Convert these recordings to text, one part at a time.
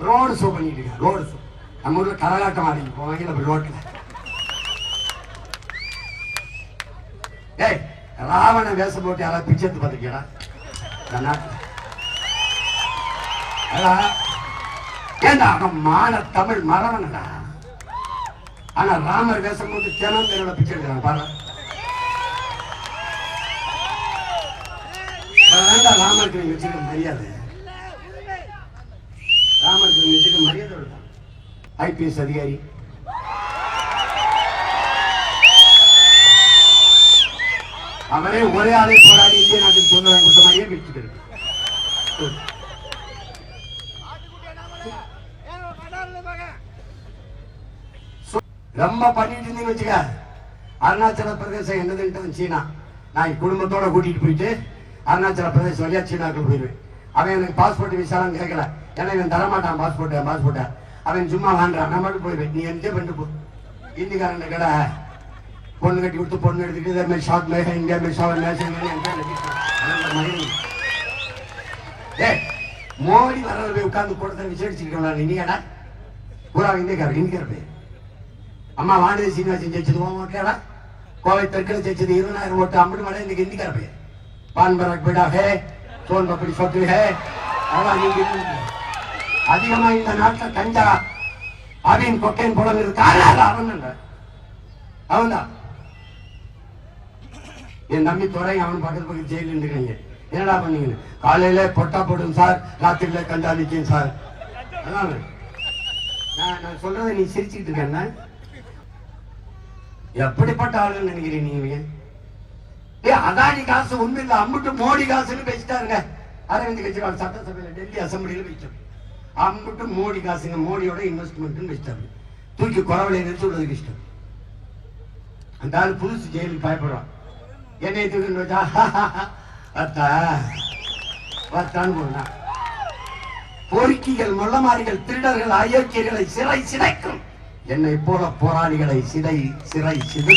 Road show பண்ணிட்டு இருக்கேன். Road show நம்ம ஊர்ல கரகாட்டம் ஆடிட்டு போவாங்க அப்படி ரோட்ல. ஏய், ராவண வேஷம் போட்டு யாராவது பிச்சை எடுத்து பார்த்துக்கியா நாட்டுல? ஏண்டா மான தமிழ் மரவனடா. ஆனா ராமர் வேஷம் போட்டு தினம் தெருவில் பிச்சை எடுக்கிறாங்க பாரு. ராமருக்கு நீங்க வச்சுக்க மரியாதை, ராமருக்கு நீங்க வச்சுக்க மரியாதை. ஐபிஎஸ் அதிகாரி அவரே ஒரே ஆளை போராடி இந்திய நாட்டுக்கு சுதந்திரம் கொடுத்த மாதிரியே பிடிச்சிட்டு இருக்கு. ரொம்ப பண்ணிட்டு இருந்தீங்கன்னு வச்சுக்க. அருணாச்சல பிரதேசம் என்னதுன்ட்டு சீனா. நான் குடும்பத்தோட கூட்டிட்டு போயிட்டு அருணாச்சல பிரதேசம் வழியா சீனாவுக்கு போயிடுவேன். அவன் எனக்கு பாஸ்போர்ட் விசாலாம் கேட்கல. ஏன்னா இவன் தரமாட்டான் பாஸ்போர்ட்டை. அவன் சும்மா வாங்குறான். நான் மட்டும் போயிடுவேன். நீ என்ஜாய் பண்ணிட்டு போ. இந்திக்காரன் கடை பொண்ணு கட்டி கொடுத்து பொண்ணு எடுத்துட்டு இதே மாதிரி ஷார்ட் மேக இந்தியா में शावर மோடி வர்றது போய் உட்கார்ந்து கூட்டத்தை விசேஷிச்சுக்கிட்டோம். நீங்கடா பூரா இந்தியக்கார போய் அம்மா வானதி சீனிவாசன் ஜெயிச்சது ஓட்டா. கோவை தெற்கில் ஜெயிச்சது 20,000 ஓட்டு. அம்பது மடை இன்னைக்கு இந்திக்கார போய் பான் பராக் பீடா ஹே சோன் பப்படி சொத்து ஹே. அதான் நீங்க அதிகமா இந்த நாட்டில் கஞ்சா அவின் கொக்கைன் புலங்கிறது அவன் தான். என் தம்பி துறை அவன் பக்கத்து பக்கத்து ஜெயில இருந்துக்கிறீங்க. என்னடா பண்ணீங்க? காலையில பொட்டா போடும் சார், ராத்திரில கஞ்சா நிற்கும் சார். அதான் நான் சொல்றதை நீ சிரிச்சுக்கிட்டு இருக்க. எப்படிப்பட்ட ஆளுன்னு நினைக்கிறீங்க நீங்க? அதானி காசு ஒண்ணு இல்ல, அம்புட்டு மோடி காசுன்னு பேசிட்டாருங்க. அரவிந்த் கெஜ்ரிவால் சட்டசபையில டெல்லி அசம்பிளியில பேசிட்டாரு. அம்புட்டு மோடி காசுங்க, மோடியோட இன்வெஸ்ட்மெண்ட் பேசிட்டாரு. தூக்கி குறவலை நிறுத்தி விடுறதுக்கு இஷ்டம். அந்த ஆள் புதுசு ஜெயிலுக்கு பயப்படுறான். என்னை தூக்கின்னு வச்சா வத்தான்னு போனா. பொறுக்கிகள், மொள்ளமாரிகள், திருடர்கள், அயோக்கியர்களை சிறை சிதைக்கும். என்னை போல போராளிகளை சிறை சிதைக்கும்.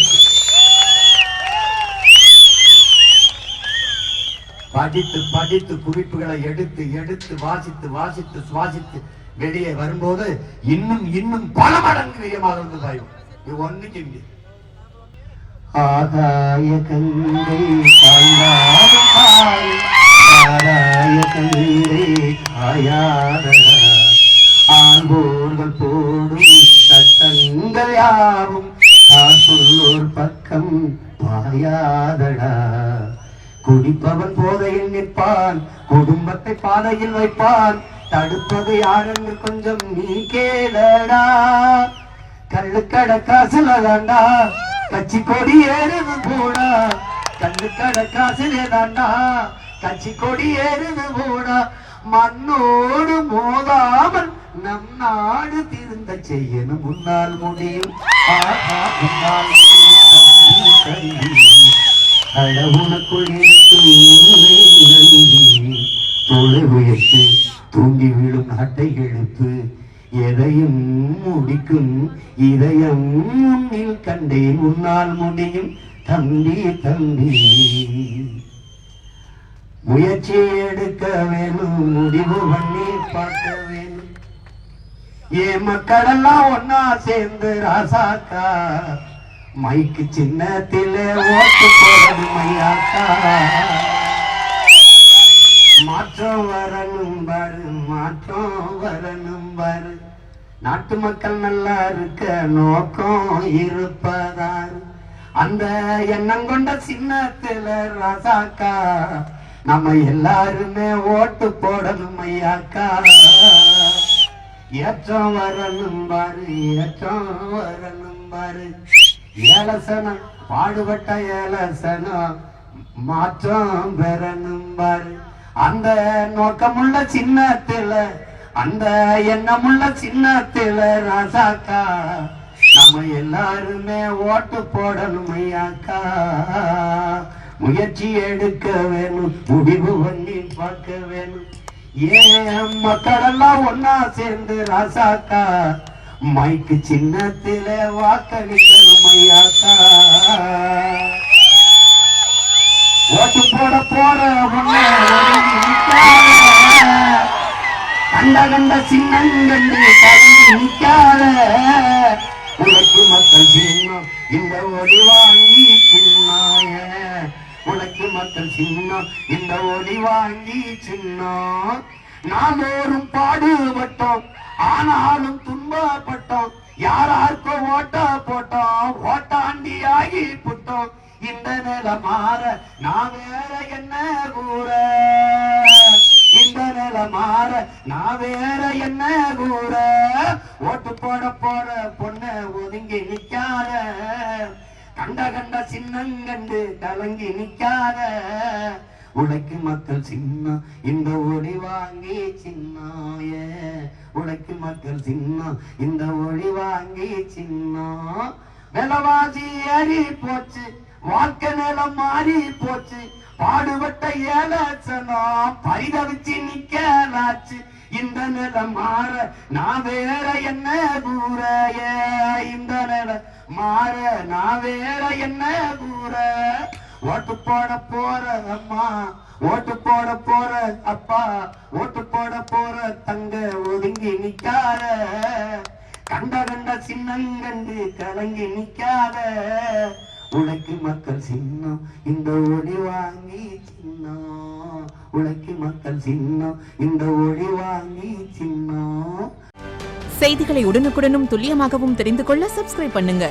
படித்து குறிப்புகளை எடுத்து வாசித்து சுவாசித்து வெளியே வரும்போது இன்னும் பல மடங்கு வீரியமாக இருந்து பாயும். இது ஒண்ணுக்கு இங்கே ஆகாய கங்கை ஆராய கங்கை ஆயாரடா. ஆண்போர்கள் போடும் சட்டங்கள் யாவும் காசுள்ளோர் பக்கம் பாயாதடா. குடிப்பவன் போதையில் நிற்பான், குடும்பத்தை பாதையில் வைப்பான். தடுப்பது யாரென்று கொஞ்சம் நீ கேளடா. கள்ளுக்கடை காசுல தாண்டா கட்சி கொடி ஏறுது போடா. கள்ளுக்கடை காசுலே தாண்டா கட்சி கொடி ஏறுது போடா. மண்ணோடு மோதாமல் நம் நாடு திருந்த செய்யணும். முன்னால் முடியும் கடவுளுக்குள் இருக்கும் தொலை உயர்த்து தூங்கி விடும் நாட்டை எழுப்பு. எதையும் முடிக்கும் இதயம் முன்னில் கண்டேன். முன்னால் முடியும் தம்பி. முயற்சி எடுக்க வேணும், முடிவு பண்ணி பார்க்க வேணும். ஏன் மக்கள் எல்லாம் ஒன்னா சேர்ந்து ராசாக்கா மைக்கு சின்னத்திலே ஓட்டு போறது மையாக்கா. மாற்றம் வரணும் பாரு. நாட்டு மக்கள் நல்லா இருக்க நோக்கம் இருப்பதாரு. அந்த எண்ணம் கொண்ட சின்னத்துல ராசாக்கா நம்ம எல்லாருமே ஓட்டு போடணும் ஐயாக்கா. ஏற்றம் வரணும் பாரு. ஏலசனம் பாடுபட்ட ஏலசனம் மாற்றம் பெறணும் பாரு. அந்த நோக்கமுள்ள சின்னத்துல, அந்த எண்ணமுள்ள சின்னத்துல ராசாக்கா நம்ம எல்லாருமே ஓட்டு போடணும் ஐயாக்கா. முயற்சி எடுக்க வேணும், முடிவு பண்ணி பார்க்க வேணும். ஏன் மக்கள் எல்லாம் ஒன்னா சேர்ந்து ராசாக்கா மைக்கு சின்னத்திலே வாக்களிக்கணும் ஐயாக்கா. ஓட்டு போட போற கண்ட கண்ட சின்னங்கண்டு கலந்து நிற்காத உனக்கு மக்கள் சின்னம் இந்த ஒளி வாங்கி சின்னாய உனக்கு மக்கள் சின்னம் இந்த ஒளி வாங்கி சின்னம் நாமோரும் பாடுபட்டோம் ஆனாலும் துன்பப்பட்டோம் யாராருக்கோ ஓட்ட போட்டோம் ஓட்டாண்டி ஆகி புட்டோம் இந்த நில மாற நான் வேற என்ன கூற இந்த நில மாற நான் வேற என்ன கூற ஓட்டு போட போற பொண்ண ஒதுங்கி நிக்காத கண்ட கண்ட சின்னங்கண்டு கலங்கி நிக்காத உழைக்கு மக்கள் சின்னம் இந்த ஒளி வாங்கி சின்னாய உழைக்கு மக்கள் சின்னம் இந்த ஒளி வாங்கி சின்னம் விலவாசி ஏறி போச்சு வாழ்க்கை நிலம் மாறி போச்சு பாடுபட்ட ஏலச்சனம் பரிதவிச்சு நிக்கலாச்சு இந்த நிலம் மாற நான் வேற என்ன கூறைய இந்த நிலம் மாற நான் வேற என்ன கூற ஓட்டு போட போற அம்மா ஓட்டு போட போற அப்பா ஓட்டு போட போற தங்க ஒதுங்கி நிக்காத கண்ட கண்ட சின்னங்கண்டு கலங்கி நிக்காத உழைக்கு மக்கள் சின்னம் இந்த ஒளி வாங்கி சின்னம் உழைக்கு மக்கள் சின்னம் இந்த ஒளி வாங்கி சின்னம். செய்திகளை உடனுக்குடனும் துல்லியமாகவும் தெரிந்து கொள்ள சப்ஸ்கிரைப் பண்ணுங்க.